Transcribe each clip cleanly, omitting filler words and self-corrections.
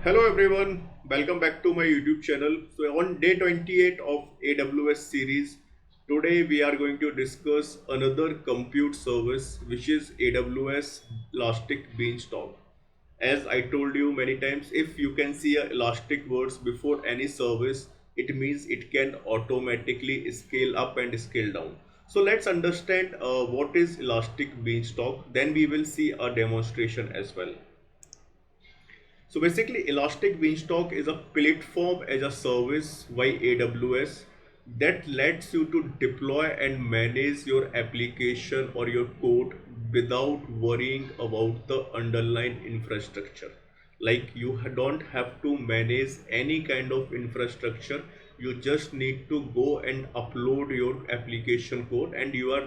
Hello everyone, welcome back to my YouTube channel. So on day 28 of AWS series, today we are going to discuss another compute service which is AWS Elastic Beanstalk. As I told you many times, if you can see a elastic words before any service, it means it can automatically scale up and scale down. So let's understand what is Elastic Beanstalk, then we will see a demonstration as well. So basically, Elastic Beanstalk is a platform as a service by AWS that lets you to deploy and manage your application or your code without worrying about the underlying infrastructure. Like don't have to manage any kind of infrastructure. You just need to go and upload your application code and you are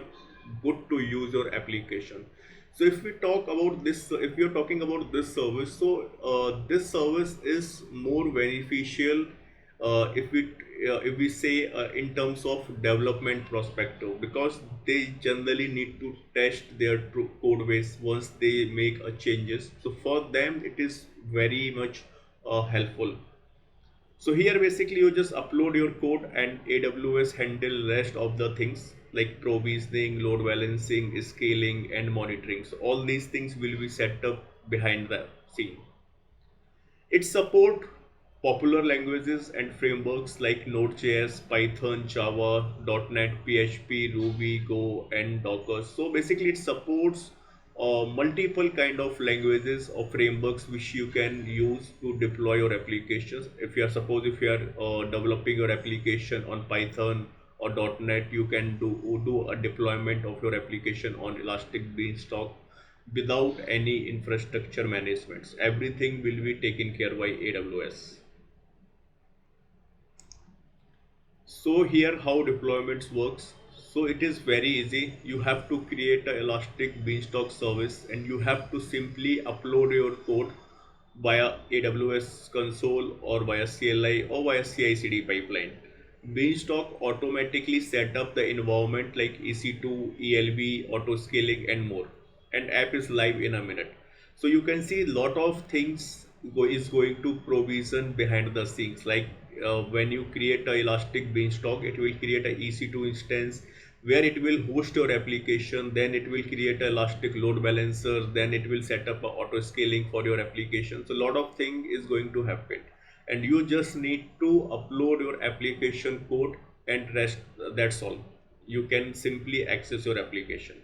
good to use your application. So if we talk about this, if you're talking about this service, so this service is more beneficial if we say in terms of development perspective, because they generally need to test their code base once they make a changes. So for them it is very much helpful. So here basically you just upload your code and AWS handle rest of the things like provisioning, load balancing, scaling and monitoring. So all these things will be set up behind the scene. It support popular languages and frameworks like Node.js, Python, Java, .NET, PHP, Ruby, Go, and Docker. So basically, it supports multiple kind of languages or frameworks which you can use to deploy your applications. If you are developing your application on Python or .NET, you can do a deployment of your application on Elastic Beanstalk without any infrastructure management. Everything will be taken care by AWS. So here how deployments works. So it is very easy. You have to create a Elastic Beanstalk service and you have to simply upload your code via AWS console or via CLI or via CI/CD pipeline. Beanstalk automatically set up the environment like EC2, ELB, auto scaling and more. And app is live in a minute. So you can see lot of things is going to provision behind the scenes. Like when you create a Elastic Beanstalk, it will create a EC2 instance where it will host your application, then it will create a elastic load balancer, then it will set up a auto scaling for your application. So a lot of thing is going to happen and you just need to upload your application code and rest, that's all. You can simply access your application.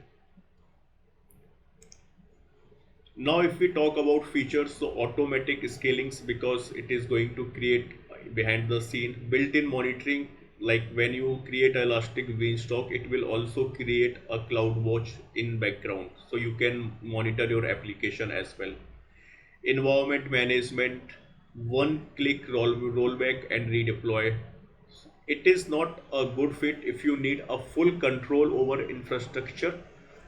Now if we talk about features, so automatic scalings, because it is going to create behind the scene built-in monitoring. Like when you create a Elastic Beanstalk, it will also create a cloud watch in background, so you can monitor your application as well. Environment management, one click rollback and redeploy. It is not a good fit if you need a full control over infrastructure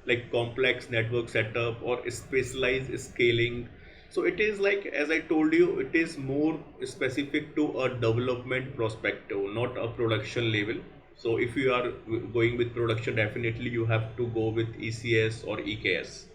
like complex network setup or specialized scaling. So it is like, as I told you, it is more specific to a development perspective, not a production level. So if you are going with production, definitely you have to go with ECS or EKS.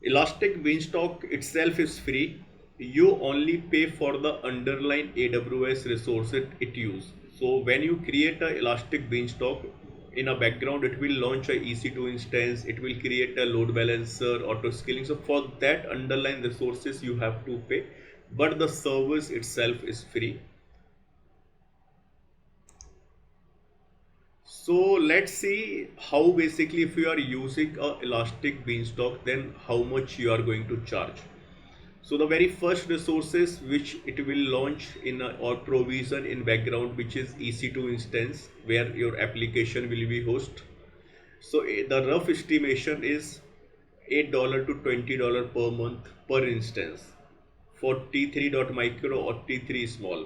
Elastic Beanstalk itself is free. You only pay for the underlying AWS resources it uses. So when you create a Elastic Beanstalk, in a background it will launch a EC2 instance, it will create a load balancer, auto scaling. So for that underlying resources you have to pay, but the service itself is free. So let's see how basically if you are using a Elastic Beanstalk, then how much you are going to charge. So the very first resources which it will launch in or provision in background, which is EC2 instance where your application will be host. So the rough estimation is $8 to $20 per month per instance for T3.micro or T3 small.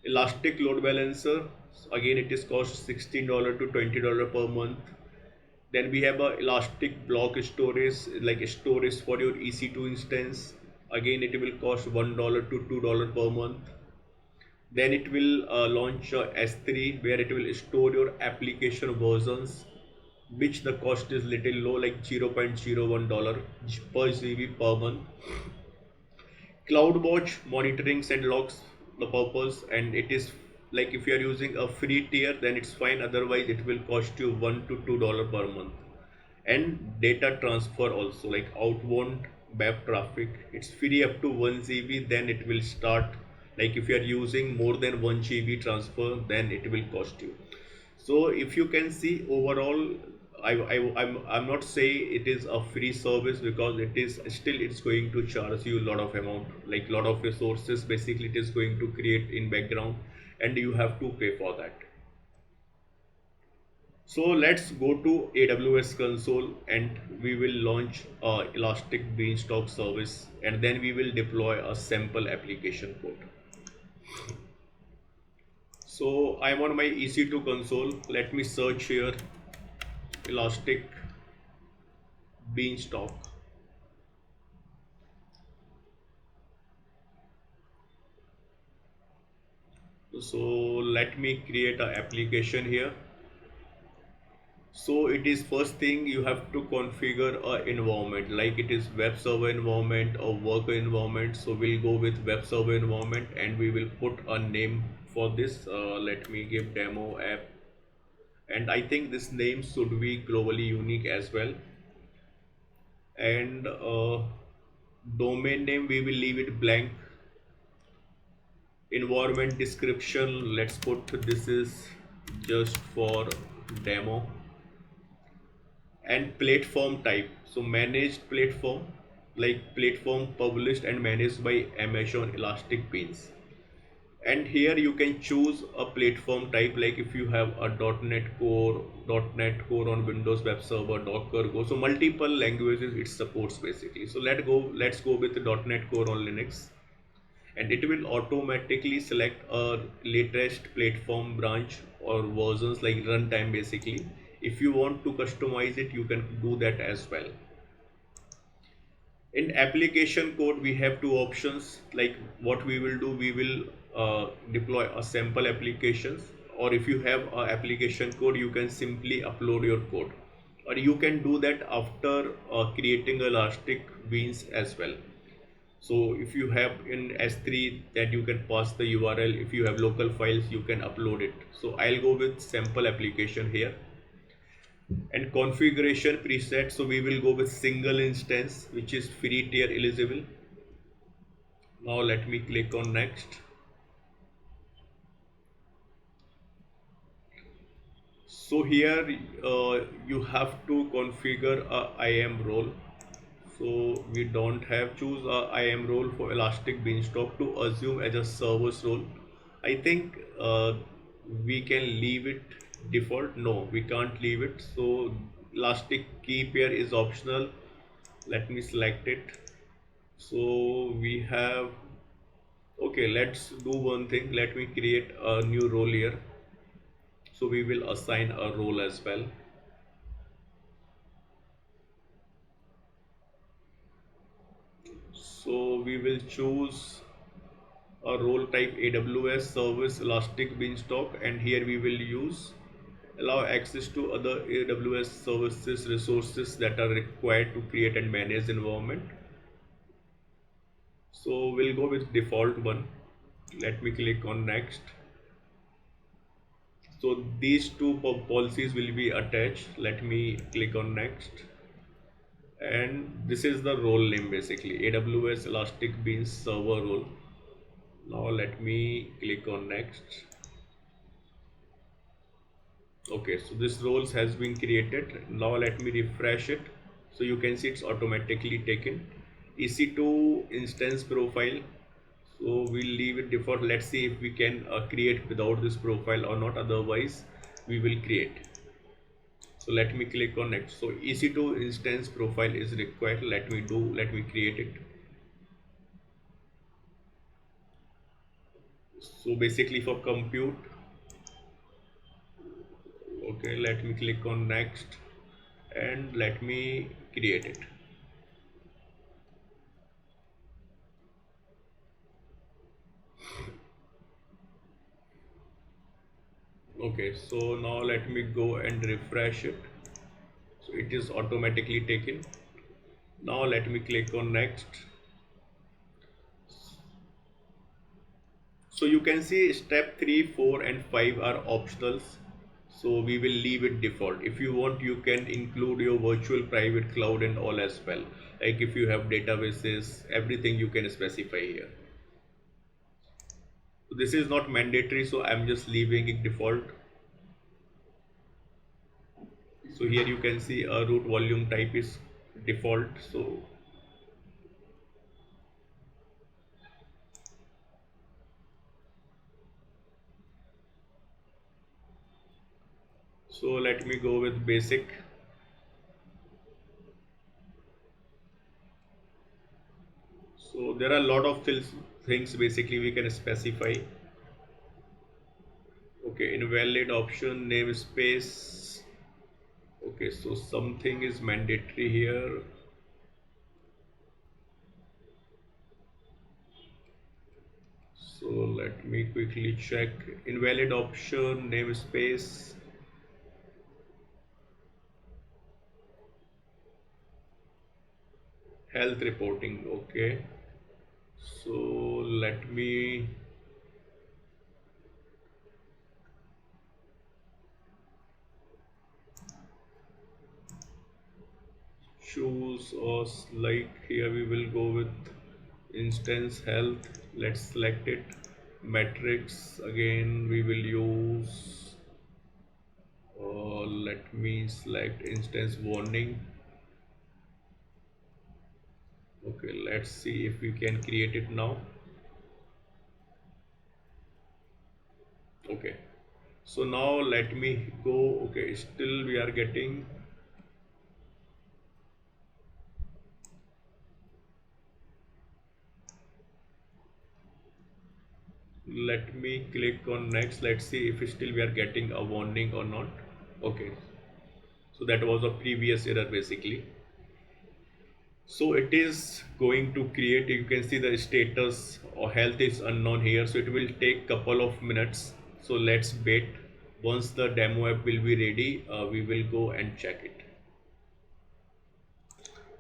Elastic load balancer, again it is cost $16 to $20 per month. Then we have a elastic block storage, like storage for your EC2 instance. Again it will cost $1 to $2 per month. Then it will launch S3 where it will store your application versions, which the cost is little low, like $0.01 per GB per month. CloudWatch monitorings and logs the purpose, and it is like if you are using a free tier then it's fine, otherwise it will cost you $1 to $2 per month. And data transfer also, like outbound web traffic, it's free up to 1 GB, then it will start, like if you are using more than 1 GB transfer then it will cost you. So if you can see overall, I'm not saying it is a free service, because it is still, it's going to charge you a lot of amount, like lot of resources basically it is going to create in background, and you have to pay for that. So let's go to AWS console and we will launch a Elastic Beanstalk service, and then we will deploy a sample application code. So I'm on my EC2 console. Let me search here Elastic Beanstalk. So let me create an application here. So it is, first thing you have to configure a environment, like it is web server environment or worker environment. So we'll go with web server environment and we will put a name for this. Let me give demo app, and I think this name should be globally unique as well. And domain name we will leave it blank. Environment description, let's put this is just for demo. And platform type, so managed platform, like platform published and managed by Amazon Elastic Beans. And here you can choose a platform type, like if you have a .NET Core on Windows Web Server, Docker Go, so multiple languages it supports basically. So let's go with the .NET Core on Linux, and it will automatically select a latest platform branch or versions, like runtime basically. If you want to customize it, you can do that as well. In application code we have two options, like what we will do, we will deploy a sample applications, or if you have a application code you can simply upload your code, or you can do that after creating Elastic Beans as well. So if you have in S3, that you can pass the URL, if you have local files you can upload it. So I'll go with sample application here. And configuration preset, so we will go with single instance, which is free tier eligible. Now let me click on next. So here you have to configure a IAM role. So we don't have choose a IAM role for Elastic Beanstalk to assume as a service role. I think we can leave it default. No, we can't leave it. So Elastic key pair is optional. Let me select it. So we have, okay, let's do one thing. Let me create a new role here. So we will assign a role as well. So we will choose a role type AWS Service Elastic Beanstalk, and here we will use allow access to other AWS services resources that are required to create and manage environment. So we'll go with default one. Let me click on next. So these two policies will be attached. Let me click on next. And this is the role name basically, AWS Elastic Beans server role. Now let me click on next. Okay, so this roles has been created. Now let me refresh it. So you can see it's automatically taken. EC2 instance profile, so we'll leave it default. Let's see if we can create without this profile or not, otherwise we will create. So let me click on next. So EC2 instance profile is required. Let me create it. So basically for compute, okay, let me click on next and let me create it. Okay, so now let me go and refresh it. So it is automatically taken. Now let me click on next. So you can see step 3, 4 and 5 are optionals. So we will leave it default. If you want, you can include your virtual private cloud and all as well. Like if you have databases, everything you can specify here. So this is not mandatory, so I'm just leaving it default. So here you can see a root volume type is default. So let me go with basic. So there are a lot of things basically we can specify. Okay, invalid option namespace. Okay, so something is mandatory here. So let me quickly check. Invalid option namespace. Health reporting. Okay. So let me choose us, like here we will go with instance health. Let's select it. Metrics again we will use, let me select instance warning. Okay, let's see if we can create it now. Okay, so now let me go. Okay, still we are getting. Let me click on next. Let's see if still we are getting a warning or not. Okay, so that was a previous error basically. So it is going to create, you can see the status or health is unknown here, so it will take couple of minutes. So let's wait. Once the demo app will be ready, we will go and check it.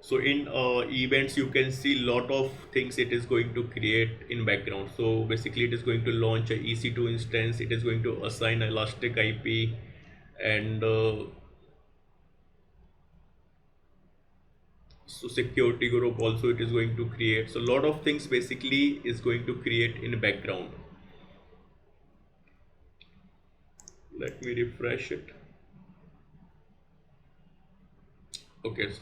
So in events you can see lot of things it is going to create in background. So basically it is going to launch a EC2 instance, it is going to assign elastic IP, and so security group also it is going to create. So a lot of things basically is going to create in background. Let me refresh it. Okay,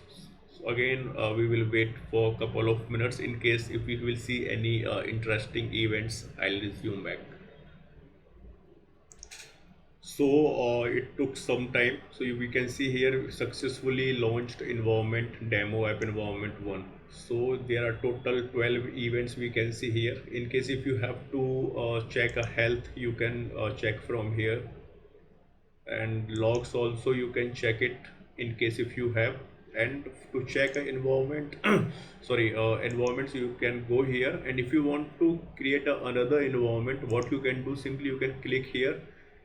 so again we will wait for a couple of minutes. In case if we will see any interesting events, I'll resume back. So it took some time. So we can see here successfully launched environment demo app environment 1. So there are total 12 events we can see here. In case if you have to check a health, you can check from here, and logs also you can check it in case if you have. And to check an environment sorry environments, you can go here, and if you want to create another environment, what you can do, simply you can click here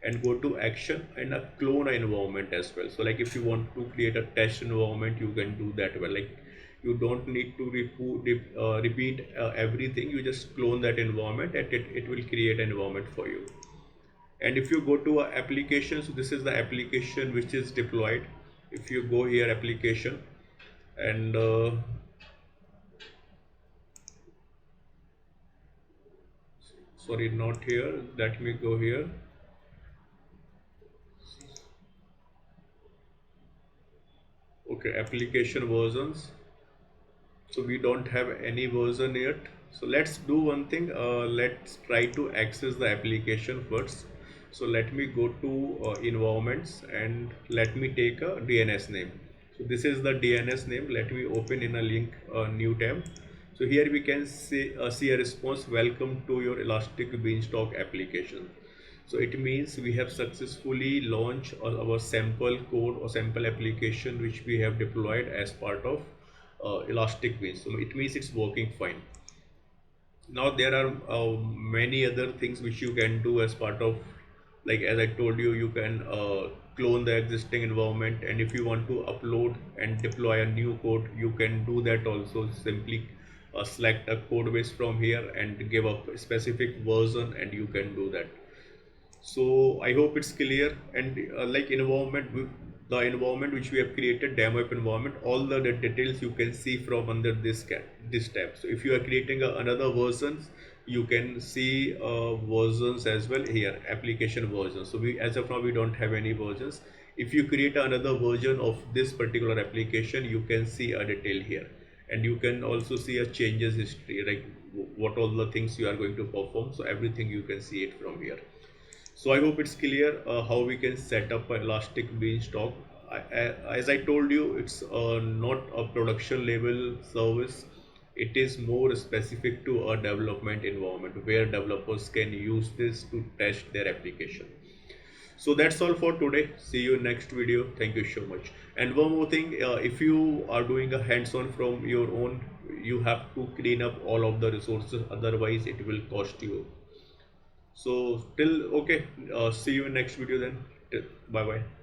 and go to action and clone an environment as well. So like if you want to create a test environment, you can do that well. Like you don't need to repeat everything, you just clone that environment and it will create an environment for you. And if you go to a application, so this is the application which is deployed. If you go here application, and sorry, not here, let me go here. Okay, application versions. So we don't have any version yet. So let's do one thing, let's try to access the application first. So let me go to environments, and let me take a DNS name. So this is the DNS name. Let me open in a link, new tab. So here we can see a response, welcome to your Elastic Beanstalk application. So it means we have successfully launched our sample code or sample application which we have deployed as part of Elastic Beans. So it means it's working fine. Now there are many other things which you can do as part of, like as I told you, you can clone the existing environment, and if you want to upload and deploy a new code, you can do that also. Simply select a code base from here and give a specific version, and you can do that. So I hope it's clear. And like environment, the environment which we have created, demo app environment, all the details you can see from under this tab. So if you are creating another versions, you can see versions as well here, application versions. So we, as of now, we don't have any versions. If you create another version of this particular application, you can see a detail here, and you can also see a changes history, like what all the things you are going to perform. So everything you can see it from here. So I hope it's clear how we can set up an Elastic Beanstalk. As I told you, it's not a production level service. It is more specific to a development environment where developers can use this to test their application. So that's all for today. See you next video. Thank you so much. And one more thing, if you are doing a hands-on from your own, you have to clean up all of the resources. Otherwise, it will cost you. So till okay, see you in next video then. Bye bye.